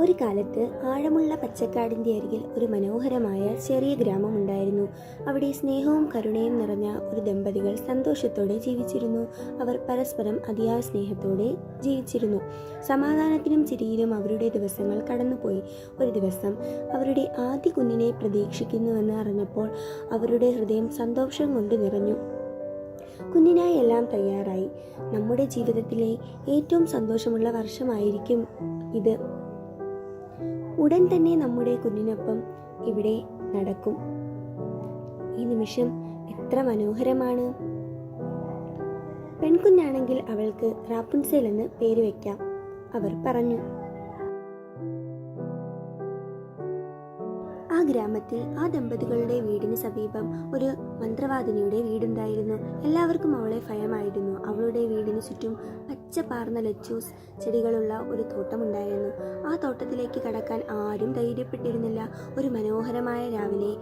ഒരു കാലത്ത് ആഴമുള്ള പച്ചക്കാടിൻ്റെ അരികിൽ ഒരു മനോഹരമായ ചെറിയ ഗ്രാമമുണ്ടായിരുന്നു. അവിടെ സ്നേഹവും കരുണയും നിറഞ്ഞ ഒരു ദമ്പതികൾ സന്തോഷത്തോടെ ജീവിച്ചിരുന്നു. അവർ പരസ്പരം അതിയായ സ്നേഹത്തോടെ ജീവിച്ചിരുന്നു. സമാധാനത്തിനും ചിരിയിലും അവരുടെ ദിവസങ്ങൾ കടന്നുപോയി. ഒരു ദിവസം അവരുടെ ആദ്യ കുഞ്ഞിനെ പ്രതീക്ഷിക്കുന്നുവെന്ന് അറിഞ്ഞപ്പോൾ അവരുടെ ഹൃദയം സന്തോഷം കൊണ്ട് നിറഞ്ഞു. കുഞ്ഞിനായി എല്ലാം തയ്യാറായി. നമ്മുടെ ജീവിതത്തിലെ ഏറ്റവും സന്തോഷമുള്ള വർഷമായിരിക്കും ഇത്. ഉടൻ തന്നെ നമ്മുടെ കുഞ്ഞിനൊപ്പം ഇവിടെ നടക്കും. ഈ നിമിഷം എത്ര മനോഹരമാണ്. പെൺകുഞ്ഞാണെങ്കിൽ അവൾക്ക് റാപ്പുൻസെൽ എന്ന് പേര് വയ്ക്കാം, അവർ പറഞ്ഞു. ആ ഗ്രാമത്തിൽ ആ ദമ്പതികളുടെ വീടിന് സമീപം ഒരു മന്ത്രവാദിനിയുടെ വീടുണ്ടായിരുന്നു. എല്ലാവർക്കും അവളെ ഭയമായിരുന്നു. അവളുടെ വീടിന് ചുറ്റും പച്ചപ്പാർന്ന ലെച്ചൂസ് ചെടികളുള്ള ഒരു തോട്ടമുണ്ടായിരുന്നു. ആ തോട്ടത്തിലേക്ക് കടക്കാൻ ആരും ധൈര്യപ്പെട്ടിരുന്നില്ല. ഒരു മനോഹരമായ രാവിലെ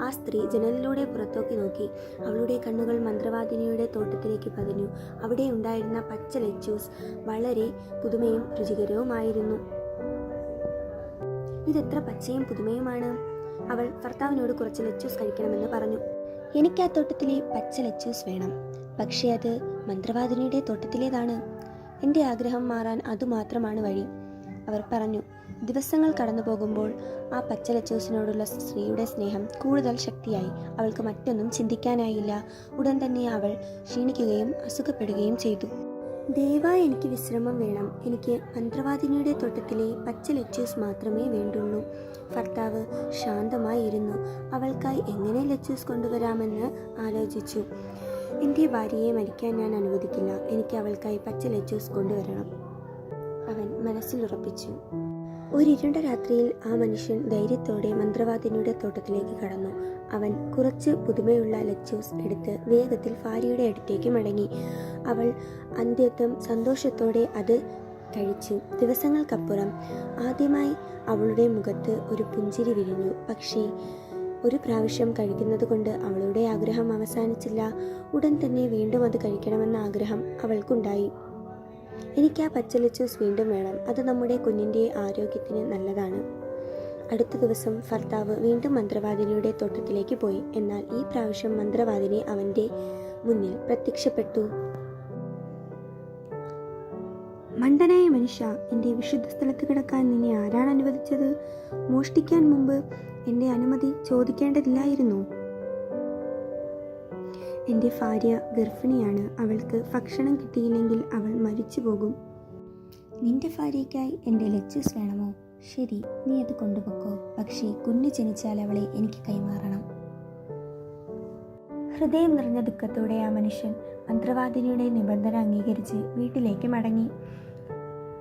ആ സ്ത്രീ ജനലിലൂടെ പുറത്തേക്ക് നോക്കി. അവളുടെ കണ്ണുകൾ മന്ത്രവാദിനിയുടെ തോട്ടത്തിലേക്ക് പതിഞ്ഞു. അവിടെ ഉണ്ടായിരുന്ന പച്ച ലെച്ചൂസ് വളരെ പുതുമയും രുചികരവുമായിരുന്നു. ഇതെത്ര പച്ചയും പുതുമയുമാണ്. അവൾ ഭർത്താവിനോട് കുറച്ച് ലെച്ചൂസ് കഴിക്കണമെന്ന് പറഞ്ഞു. എനിക്ക് ആ തോട്ടത്തിലെ പച്ച ലെച്ചൂസ് വേണം, പക്ഷേ അത് മന്ത്രവാദിനിയുടെ തോട്ടത്തിലേതാണ്. എൻ്റെ ആഗ്രഹം മാറാൻ അതുമാത്രമാണ് വഴി, അവർ പറഞ്ഞു. ദിവസങ്ങൾ കടന്നു പോകുമ്പോൾ ആ പച്ച ലെച്ചൂസിനോടുള്ള സ്ത്രീയുടെ സ്നേഹം കൂടുതൽ ശക്തിയായി. അവൾക്ക് മറ്റൊന്നും ചിന്തിക്കാനായില്ല. ഉടൻ തന്നെ അവൾ ക്ഷീണിക്കുകയും അസുഖപ്പെടുകയും ചെയ്തു. ദയവായി എനിക്ക് വിശ്രമം വേണം. എനിക്ക് മന്ത്രവാദിനിയുടെ തോട്ടത്തിലെ പച്ച ലെച്ചൂസ് മാത്രമേ വേണ്ടുള്ളൂ. ഭർത്താവ് ശാന്തമായി ഇരുന്നു. അവൾക്കായി എങ്ങനെ ലെച്ചൂസ് കൊണ്ടുവരാമെന്ന് ആലോചിച്ചു. എൻ്റെ ഭാര്യയെ മരിക്കാൻ ഞാൻ അനുവദിക്കില്ല. എനിക്ക് അവൾക്കായി പച്ച ലെച്ചൂസ് കൊണ്ടുവരണം, അവൻ മനസ്സിലുറപ്പിച്ചു. ഒരിരുണ്ട രാത്രിയിൽ ആ മനുഷ്യൻ ധൈര്യത്തോടെ മന്ത്രവാദിനിയുടെ തോട്ടത്തിലേക്ക് കടന്നു. അവൻ കുറച്ച് പുതുമയുള്ള ലെച്ചൂസ് എടുത്ത് വേഗത്തിൽ ഭാര്യയുടെ അടുത്തേക്ക് മടങ്ങി. അവൾ അന്ത്യത്വം സന്തോഷത്തോടെ അത് കഴിച്ചു. ദിവസങ്ങൾക്കപ്പുറം ആദ്യമായി അവളുടെ മുഖത്ത് ഒരു പുഞ്ചിരി വിരിഞ്ഞു. പക്ഷേ ഒരു പ്രാവശ്യം കഴിക്കുന്നത് കൊണ്ട് അവളുടെ ആഗ്രഹം അവസാനിച്ചില്ല. ഉടൻ തന്നെ വീണ്ടും അത് കഴിക്കണമെന്ന ആഗ്രഹം അവൾക്കുണ്ടായി. എനിക്ക് ആ പച്ച ലെച്ചൂസ് വീണ്ടും വേണം. അത് നമ്മുടെ കുഞ്ഞിൻ്റെ ആരോഗ്യത്തിന് നല്ലതാണ്. അടുത്ത ദിവസം ഭർത്താവ് വീണ്ടും മന്ത്രവാദിനിയുടെ തോട്ടത്തിലേക്ക് പോയി. എന്നാൽ ഈ പ്രാവശ്യം മന്ത്രവാദിനി അവൻ്റെ മുന്നിൽ പ്രത്യക്ഷപ്പെട്ടു. മണ്ടനായ മനുഷ്യ, എൻ്റെ വിശുദ്ധ സ്ഥലത്ത് കിടക്കാൻ നിന്നെ ആരാണ് അനുവദിച്ചത്? മോഷ്ടിക്കാൻ മുമ്പ് എൻ്റെ അനുമതി ചോദിക്കേണ്ടതില്ലായിരുന്നു. എൻ്റെ ഭാര്യ ഗർഭിണിയാണ്. അവൾക്ക് ഭക്ഷണം കിട്ടിയില്ലെങ്കിൽ അവൾ മരിച്ചു പോകും. നിന്റെ ഭാര്യയ്ക്കായി എൻ്റെ ലെച്ചൂസ് വേണമോ? ശരി, നീ അത് കൊണ്ടുപോക്കോ. പക്ഷേ കുഞ്ഞ് ജനിച്ചാൽ അവളെ എനിക്ക് കൈമാറണം. ഹൃദയം നിറഞ്ഞ ദുഃഖത്തോടെ ആ മനുഷ്യൻ മന്ത്രവാദിനിയുടെ നിബന്ധന അംഗീകരിച്ച് വീട്ടിലേക്ക് മടങ്ങി.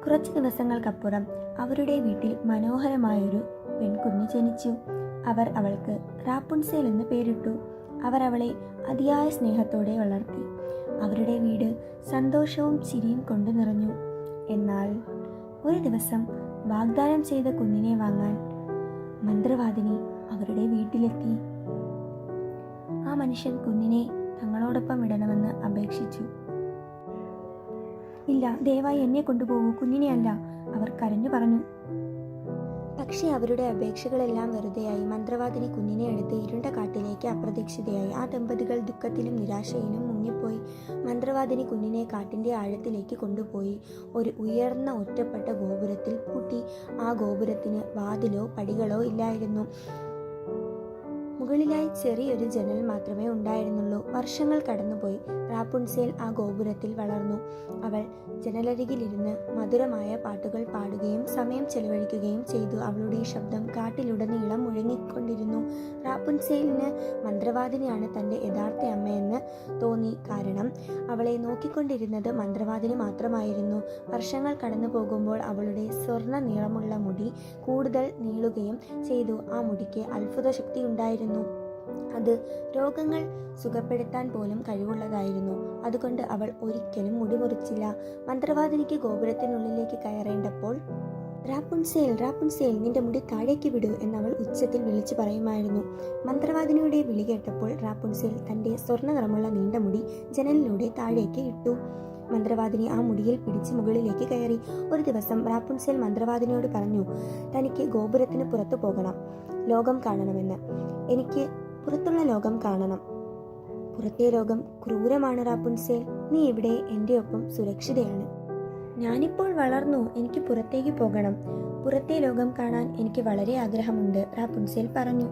കുറച്ച് ദിവസങ്ങൾക്കപ്പുറം അവരുടെ വീട്ടിൽ മനോഹരമായൊരു പെൺകുഞ്ഞ് ജനിച്ചു. അവർ അവൾക്ക് റാപ്പുൻസെൽ എന്ന് പേരിട്ടു. അവർ അവളെ അതിയായ സ്നേഹത്തോടെ വളർത്തി. അവരുടെ വീട് സന്തോഷവും ചിരിയും കൊണ്ട് നിറഞ്ഞു. എന്നാൽ ഒരു ദിവസം വാഗ്ദാനം ചെയ്ത കുഞ്ഞിനെ വാങ്ങാൻ മന്ത്രവാദിനി അവരുടെ വീട്ടിലെത്തി. ആ മനുഷ്യൻ കുഞ്ഞിനെ തങ്ങളോടൊപ്പം വിടണമെന്ന് അപേക്ഷിച്ചു. ഇല്ല, ദയവായി എന്നെ കൊണ്ടുപോകൂ, കുഞ്ഞിനെ അല്ല, അവർ കരഞ്ഞു പറഞ്ഞു. പക്ഷേ അവരുടെ അപേക്ഷകളെല്ലാം വെറുതെയായി. മന്ത്രവാദിനി കുഞ്ഞിനെ എടുത്ത് ഇരുണ്ട കാട്ടിലേക്ക് അപ്രതീക്ഷിതയായി. ആ ദമ്പതികൾ ദുഃഖത്തിലും നിരാശയിലും മുങ്ങിപ്പോയി. മന്ത്രവാദിനി കുഞ്ഞിനെ കാട്ടിൻ്റെ ആഴത്തിലേക്ക് കൊണ്ടുപോയി ഒരു ഉയർന്ന ഒറ്റപ്പെട്ട ഗോപുരത്തിൽ പൂട്ടി. ആ ഗോപുരത്തിന് വാതിലോ പടികളോ ഇല്ലായിരുന്നു. മുകളിലായി ചെറിയൊരു ജനൽ മാത്രമേ ഉണ്ടായിരുന്നുള്ളൂ. വർഷങ്ങൾ കടന്നുപോയി. റാപ്പുൻസെൽ ആ ഗോപുരത്തിൽ വളർന്നു. അവൾ ജനലരികിലിരുന്ന് മധുരമായ പാട്ടുകൾ പാടുകയും സമയം ചെലവഴിക്കുകയും ചെയ്തു. അവളുടെ ശബ്ദം കാട്ടിലുടനീളം മുഴങ്ങിക്കൊണ്ടിരുന്നു. റാപ്പുൻസെലിന് മന്ത്രവാദിനിയാണ് തൻ്റെ യഥാർത്ഥ അമ്മയെന്ന് തോന്നി. കാരണം അവളെ നോക്കിക്കൊണ്ടിരുന്നത് മന്ത്രവാദിനി മാത്രമായിരുന്നു. വർഷങ്ങൾ കടന്നു പോകുമ്പോൾ അവളുടെ സ്വർണ്ണ നിറമുള്ള മുടി കൂടുതൽ നീളുകയും ചെയ്തു. ആ മുടിക്ക് അത്ഭുത ശക്തി ഉണ്ടായിരുന്നു. അത് രോഗങ്ങൾ സുഖപ്പെടുത്താൻ പോലും കഴിവുള്ളതായിരുന്നു. അതുകൊണ്ട് അവൾ ഒരിക്കലും മുടി മുറിച്ചില്ല. മന്ത്രവാദിനിക്ക് ഗോപുരത്തിനുള്ളിലേക്ക് കയറേണ്ടപ്പോൾ റാപ്പുൻസെൽ, റാപ്പുൻസെൽ, നിന്റെ മുടി താഴേക്ക് വിടൂ എന്നവൾ ഉച്ചത്തിൽ വിളിച്ചു പറയുമായിരുന്നു. മന്ത്രവാദിനിയുടെ വിളി കേട്ടപ്പോൾ റാപ്പുൻസെൽ തൻ്റെ സ്വർണ്ണ നിറമുള്ള നീണ്ട മുടി ജനലിലൂടെ താഴേക്ക് ഇട്ടു. മന്ത്രവാദിനി ആ മുടിയിൽ പിടിച്ച് മുകളിലേക്ക് കയറി. ഒരു ദിവസം റാപ്പുൻസെൽ മന്ത്രവാദിനിയോട് പറഞ്ഞു, തനിക്ക് ഗോപുരത്തിന് പുറത്തു പോകണം, ലോകം കാണണമെന്ന്. എനിക്ക് പുറത്തുള്ള ലോകം കാണണം. പുറത്തെ ലോകം ക്രൂരമാണ് റാപ്പുൻസെൽ. നീ ഇവിടെ എൻ്റെ ഒപ്പം സുരക്ഷിതയാണ്. ഞാനിപ്പോൾ വളർന്നു, എനിക്ക് പുറത്തേക്ക് പോകണം. പുറത്തെ ലോകം കാണാൻ എനിക്ക് വളരെ ആഗ്രഹമുണ്ട്, റാപ്പുൻസെൽ പറഞ്ഞു.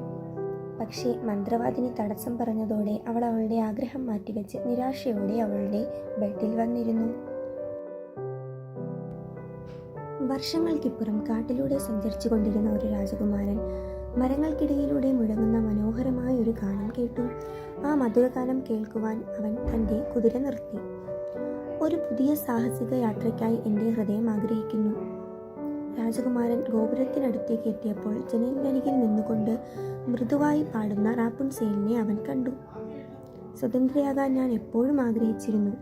പക്ഷേ മന്ത്രവാദിനി തടസ്സം പറഞ്ഞതോടെ അവൾ അവളുടെ ആഗ്രഹം മാറ്റിവെച്ച് നിരാശയോടെ അവളുടെ ബെഡിൽ വന്നിരുന്നു. വർഷങ്ങൾക്കിപ്പുറം കാട്ടിലൂടെ സഞ്ചരിച്ചു കൊണ്ടിരുന്ന ഒരു രാജകുമാരൻ മരങ്ങൾക്കിടയിലൂടെ മുഴങ്ങുന്ന മനോഹരമായ ഒരു ഗാനം കേട്ടു. ആ മധുരഗാനം കേൾക്കുവാൻ അവൻ തൻ്റെ കുതിര നിർത്തി. ഒരു പുതിയ സാഹസിക യാത്രയ്ക്കായി എൻ്റെ ഹൃദയം ആഗ്രഹിക്കുന്നു. രാജകുമാരൻ ഗോപുരത്തിനടുത്തേക്ക് എത്തിയപ്പോൾ ജനലിനരികിൽ നിന്നുകൊണ്ട് മൃദുവായി പാടുന്ന റാപ്പുൻസെലിനെ അവൻ കണ്ടു. സ്വതന്ത്രയാകാൻ ഞാൻ എപ്പോഴും ആഗ്രഹിച്ചിരുന്നു.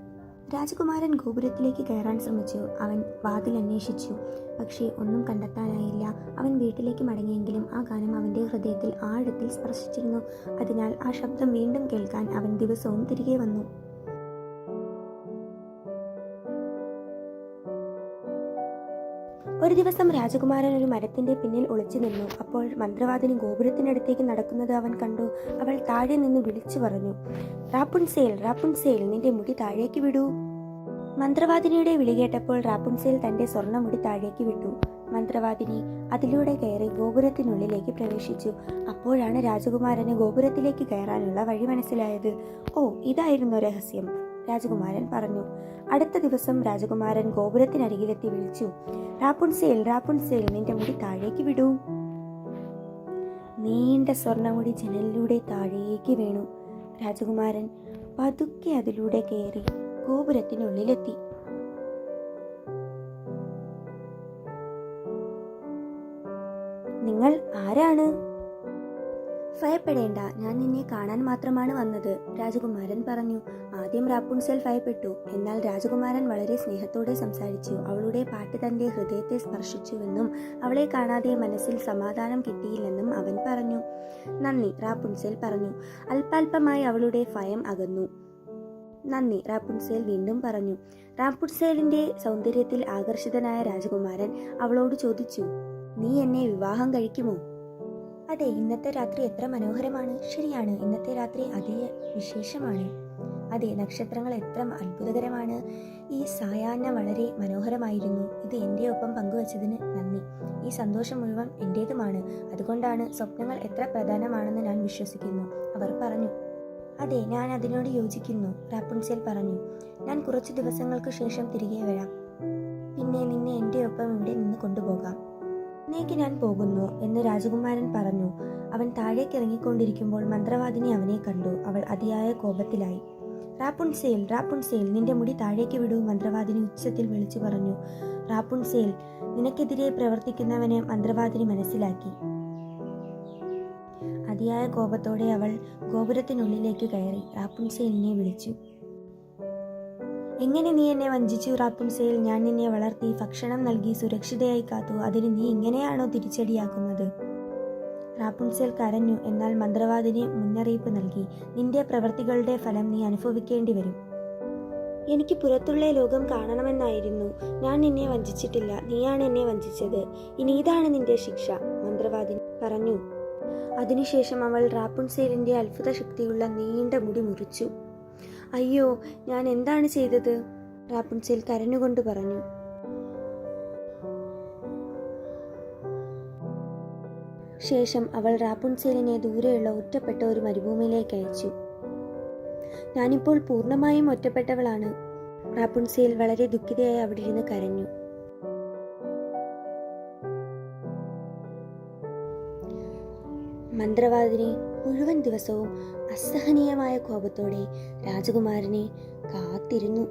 രാജകുമാരൻ ഗോപുരത്തിലേക്ക് കയറാൻ ശ്രമിച്ചു. അവൻ വാതിൽ അന്വേഷിച്ചു, പക്ഷേ ഒന്നും കണ്ടെത്താനായില്ല. അവൻ വീട്ടിലേക്ക് മടങ്ങിയെങ്കിലും ആ ഗാനം അവൻ്റെ ഹൃദയത്തിൽ ആഴത്തിൽ സ്പർശിച്ചിരുന്നു. അതിനാൽ ആ ശബ്ദം വീണ്ടും കേൾക്കാൻ അവൻ ദിവസവും തിരികെ വന്നു. ഒരു ദിവസം രാജകുമാരൻ ഒരു മരത്തിന്റെ പിന്നിൽ ഒളിച്ചു നിന്നു. അപ്പോൾ മന്ത്രവാദിനി ഗോപുരത്തിനടുത്തേക്ക് നടക്കുന്നത് അവൻ കണ്ടു. അവൾ താഴെ നിന്ന് വിളിച്ചു പറഞ്ഞു, റാപ്പുൻസെൽ, റാപ്പുൻസെൽ, നിന്റെ മുടി താഴേക്ക് വിടൂ. മന്ത്രവാദിനിയുടെ വിളി കേട്ടപ്പോൾ റാപ്പുൻസെൽ തന്റെ സ്വർണ്ണമുടി താഴേക്ക് വിട്ടു. മന്ത്രവാദിനി അതിലൂടെ കയറി ഗോപുരത്തിനുള്ളിലേക്ക് പ്രവേശിച്ചു. അപ്പോഴാണ് രാജകുമാരന് ഗോപുരത്തിലേക്ക് കയറാനുള്ള വഴി മനസ്സിലായത്. ഓ, ഇതായിരുന്നു രഹസ്യം, രാജകുമാരൻ പറഞ്ഞു. അടുത്ത ദിവസം രാജകുമാരൻ ഗോപുരത്തിനരികിലെത്തി വിളിച്ചു, റാപ്പുൻസെൽ, റാപ്പുൻസെൽ, നിന്റെ മുടി താഴേക്ക് വിടൂ. നീണ്ട സ്വർണ്ണമുടി ജനലിലൂടെ താഴേക്ക് വീണു. രാജകുമാരൻ പതുക്കെ അതിലൂടെ കയറി ഗോപുരത്തിനുള്ളിലെത്തി. നിങ്ങൾ ആരാണ്? ഭയപ്പെടേണ്ട, ഞാൻ നിന്നെ കാണാൻ മാത്രമാണ് വന്നത്, രാജകുമാരൻ പറഞ്ഞു. ആദ്യം റാപ്പുൻസെൽ ഭയപ്പെട്ടു. എന്നാൽ രാജകുമാരൻ വളരെ സ്നേഹത്തോടെ സംസാരിച്ചു. അവളുടെ പാട്ട് തന്റെ ഹൃദയത്തെ സ്പർശിച്ചുവെന്നും അവളെ കാണാതെ മനസ്സിൽ സമാധാനം കിട്ടിയില്ലെന്നും അവൻ പറഞ്ഞു. നന്ദി, റാപ്പുൻസെൽ പറഞ്ഞു. അല്പാൽപമായി അവളുടെ ഭയം അകന്നു. നന്ദി, റാപ്പുൻസെൽ വീണ്ടും പറഞ്ഞു. റാപ്പുൻസെലിന്റെ സൗന്ദര്യത്തിൽ ആകർഷിതനായ രാജകുമാരൻ അവളോട് ചോദിച്ചു, നീ എന്നെ വിവാഹം കഴിക്കുമോ? അതെ, ഇന്നത്തെ രാത്രി എത്ര മനോഹരമാണ്. ശരിയാണ്, ഇന്നത്തെ രാത്രി അതിവിശേഷമാണ്. അതെ, നക്ഷത്രങ്ങൾ എത്ര അത്ഭുതകരമാണ്. ഈ സായാഹ്നം വളരെ മനോഹരമായിരുന്നു. ഇത് എൻ്റെ ഒപ്പം പങ്കുവച്ചതിന് നന്ദി. ഈ സന്തോഷം മുഴുവൻ എൻ്റേതുമാണ്. അതുകൊണ്ടാണ് സ്വപ്നങ്ങൾ എത്ര പ്രധാനമാണെന്ന് ഞാൻ വിശ്വസിക്കുന്നു, അവർ പറഞ്ഞു. അതെ, ഞാൻ അതിനോട് യോജിക്കുന്നു, റാപ്പുൻസെൽ പറഞ്ഞു. ഞാൻ കുറച്ചു ദിവസങ്ങൾക്ക് ശേഷം തിരികെ വരാം. പിന്നെ നിന്നെ എൻ്റെ ഒപ്പം ഇവിടെ നിന്ന് കൊണ്ടുപോകാം. എന്നേക്ക് ഞാൻ പോകുന്നു എന്ന് രാജകുമാരൻ പറഞ്ഞു. അവൻ താഴേക്ക് ഇറങ്ങിക്കൊണ്ടിരിക്കുമ്പോൾ മന്ത്രവാദിനി അവനെ കണ്ടു. അവൾ അതിയായ കോപത്തിലായി. റാപ്പുൻസെൽ, റാപ്പുൻസെൽ, നിന്റെ മുടി താഴേക്ക് വിടൂ, മന്ത്രവാദിനി ഉച്ചത്തിൽ വിളിച്ചു പറഞ്ഞു. റാപ്പുൻസെൽ, നിനക്കെതിരെ പ്രവർത്തിക്കുന്നവനെ മന്ത്രവാദിനി മനസ്സിലാക്കി. അതിയായ കോപത്തോടെ അവൾ ഗോപുരത്തിനുള്ളിലേക്ക് കയറി റാപ്പുൻസെലിനെ വിളിച്ചു. എങ്ങനെ നീ എന്നെ വഞ്ചിച്ചു റാപ്പുൻസെൽ? ഞാൻ നിന്നെ വളർത്തി, ഭക്ഷണം നൽകി, സുരക്ഷിതയായി കാത്തു. അതിന് നീ ഇങ്ങനെയാണോ തിരിച്ചടിയാക്കുന്നത്? റാപ്പുൻസെൽ കരഞ്ഞു. എന്നാൽ മന്ത്രവാദിനി മുന്നറിയിപ്പ് നൽകി. നിന്റെ പ്രവൃത്തികളുടെ ഫലം നീ അനുഭവിക്കേണ്ടി വരും. എനിക്ക് പുറത്തുള്ള ലോകം കാണണമെന്നായിരുന്നു. ഞാൻ നിന്നെ വഞ്ചിച്ചിട്ടില്ല, നീയാണ് എന്നെ വഞ്ചിച്ചത്. ഇനി ഇതാണ് നിന്റെ ശിക്ഷ, മന്ത്രവാദിനി പറഞ്ഞു. അതിനുശേഷം അവൾ റാപ്പുൻസെലിന്റെ അത്ഭുത ശക്തിയുള്ള നീണ്ട മുടി മുറിച്ചു. അയ്യോ, ഞാൻ എന്താണ് ചെയ്തത്? റാപ്പുൻസെൽ കരഞ്ഞുകൊണ്ട് പറഞ്ഞു. ശേഷം അവൾ റാപ്പുൻസെലിനെ ദൂരെയുള്ള ഒറ്റപ്പെട്ട ഒരു മരുഭൂമിയിലേക്ക് അയച്ചു. ഞാനിപ്പോൾ പൂർണ്ണമായും ഒറ്റപ്പെട്ടവളാണ്. റാപ്പുൻസെൽ വളരെ ദുഃഖിതയായി അവിടെ ഇരുന്ന് കരഞ്ഞു. മന്ത്രവാദിനി മുഴുവൻ ദിവസവും അസഹനീയമായ കോപത്തോടെ രാജകുമാരനെ കാത്തിരുന്നു.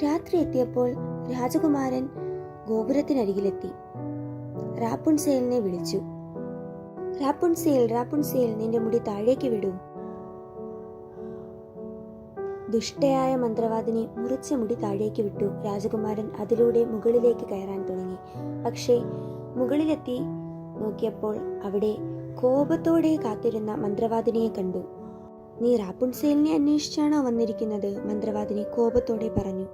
രാത്രി എത്തിയപ്പോൾ രാജകുമാരൻ ഗോപുരത്തിനരികിലെത്തി റാപ്പുൻസെലിനെ വിളിച്ചു. റാപ്പുൻസെൽ, റാപ്പുൻസെൽ, നിന്റെ മുടി താഴേക്ക് വിടൂ. ദുഷ്ടയായ മന്ത്രവാദിനി മുറിച്ച മുടി താഴേക്ക് വിട്ടു. രാജകുമാരൻ അതിലൂടെ മുകളിലേക്ക് കയറാൻ തുടങ്ങി. പക്ഷേ മുകളിലെത്തി നോക്കിയപ്പോൾ അവിടെ കോപത്തോടെ കാത്തിരുന്ന മന്ത്രവാദിനിയെ കണ്ടു. നീ റാപ്പുൻസേലിനെ അന്വേഷിച്ചാണോ വന്നിരിക്കുന്നത്? മന്ത്രവാദിനി കോപത്തോടെ പറഞ്ഞു.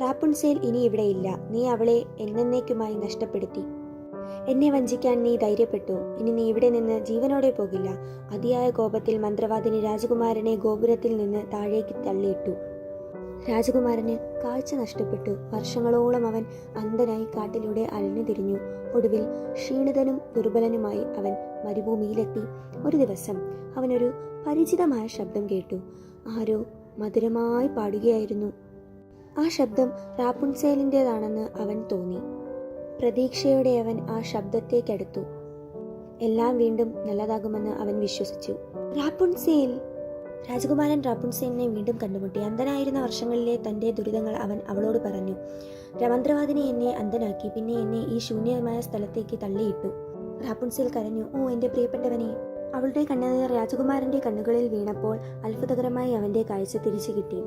റാപ്പുൻസേൽ ഇനി ഇവിടെയില്ല. നീ അവളെ എന്നേക്കുമായി നഷ്ടപ്പെടുത്തി. എന്നെ വഞ്ചിക്കാൻ നീ ധൈര്യപ്പെട്ടു. ഇനി നീ ഇവിടെ നിന്ന് ജീവനോടെ പോകില്ല. അതിയായ കോപത്തിൽ മന്ത്രവാദിനി രാജകുമാരനെ ഗോപുരത്തിൽ നിന്ന് താഴേക്ക് തള്ളിയിട്ടു. രാജകുമാരന് കാഴ്ച നഷ്ടപ്പെട്ടു. വർഷങ്ങളോളം അവൻ അന്ധനായി കാട്ടിലൂടെ അലഞ്ഞു തിരിഞ്ഞു. ഒടുവിൽ ക്ഷീണിതനും ദുർബലനുമായി അവൻ മരുഭൂമിയിലെത്തി. ഒരു ദിവസം അവനൊരു പരിചിതമായ ശബ്ദം കേട്ടു. ആരോ മധുരമായി പാടുകയായിരുന്നു. ആ ശബ്ദം റാപ്പുൻസേലിൻ്റെതാണെന്ന് അവൻ തോന്നി. പ്രതീക്ഷയോടെ അവൻ ആ ശബ്ദത്തേക്കടുത്തു. എല്ലാം വീണ്ടും നല്ലതാകുമെന്ന് അവൻ വിശ്വസിച്ചു. റാപ്പുൻസേൽ! രാജകുമാരൻ റാപ്പുൻസേലിനെ വീണ്ടും കണ്ടുമുട്ടി. അന്ധനായിരുന്ന വർഷങ്ങളിലെ തൻ്റെ ദുരിതങ്ങൾ അവൻ അവളോട് പറഞ്ഞു. മന്ത്രവാദിനി എന്നെ അന്ധനാക്കി, പിന്നെ എന്നെ ഈ ശൂന്യമായ സ്ഥലത്തേക്ക് തള്ളിയിട്ടു. റാപ്പുൻസേൽ കരഞ്ഞു. ഓ എൻ്റെ പ്രിയപ്പെട്ടവനെ! അവളുടെ കണ്ണുനീർ രാജകുമാരൻ്റെ കണ്ണുകളിൽ വീണപ്പോൾ അത്ഭുതകരമായി അവൻ്റെ കാഴ്ച തിരിച്ചു കിട്ടി.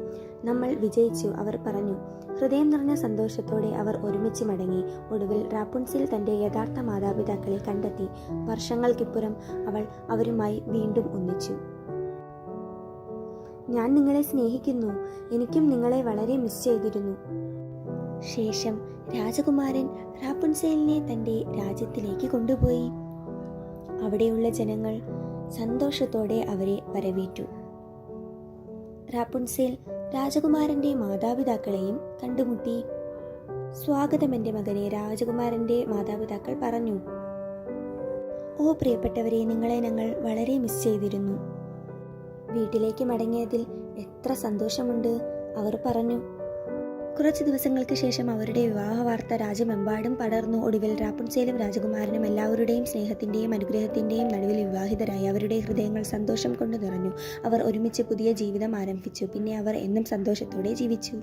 നമ്മൾ വിജയിച്ചു, അവർ പറഞ്ഞു. ഹൃദയം നിറഞ്ഞ സന്തോഷത്തോടെ അവർ ഒരുമിച്ച് മടങ്ങി. ഒടുവിൽ റാപ്പുൻസേൽ തൻ്റെ യഥാർത്ഥ മാതാപിതാക്കളെ കണ്ടെത്തി. വർഷങ്ങൾക്കിപ്പുറം അവൾ അവരുമായി വീണ്ടും ഒന്നിച്ചു. ഞാൻ നിങ്ങളെ സ്നേഹിക്കുന്നു. എനിക്കും നിങ്ങളെ വളരെ മിസ് ചെയ്തിരുന്നു. ശേഷം രാജകുമാരൻ റാപ്പുൻസേലിനെ തൻ്റെ രാജ്യത്തിലേക്ക് കൊണ്ടുപോയി. അവിടെയുള്ള ജനങ്ങൾ സന്തോഷത്തോടെ അവരെ വരവേറ്റു. റാപ്പുൻസേൽ രാജകുമാരൻ്റെ മാതാപിതാക്കളെയും കണ്ടുമുട്ടി. സ്വാഗതം എൻ്റെ മകനെ, രാജകുമാരൻ്റെ മാതാപിതാക്കൾ പറഞ്ഞു. ഓ പ്രിയപ്പെട്ടവരെ, നിങ്ങളെ ഞങ്ങൾ വളരെ മിസ് ചെയ്തിരുന്നു. വീട്ടിലേക്ക് മടങ്ങിയതിൽ എത്ര സന്തോഷമുണ്ട്, അവർ പറഞ്ഞു. കുറച്ച് ദിവസങ്ങൾക്ക് ശേഷം അവരുടെ വിവാഹ വാർത്ത രാജ്യമെമ്പാടും പടർന്നു. ഒടുവിൽ റാപ്പുൻസേലും രാജകുമാരനും എല്ലാവരുടെയും സ്നേഹത്തിൻ്റെയും അനുഗ്രഹത്തിൻ്റെയും നടുവിൽ വിവാഹിതരായി. അവരുടെ ഹൃദയങ്ങൾ സന്തോഷം കൊണ്ട് നിറഞ്ഞു. അവർ ഒരുമിച്ച് പുതിയ ജീവിതം ആരംഭിച്ചു. പിന്നെ അവർ എന്നും സന്തോഷത്തോടെ ജീവിച്ചു.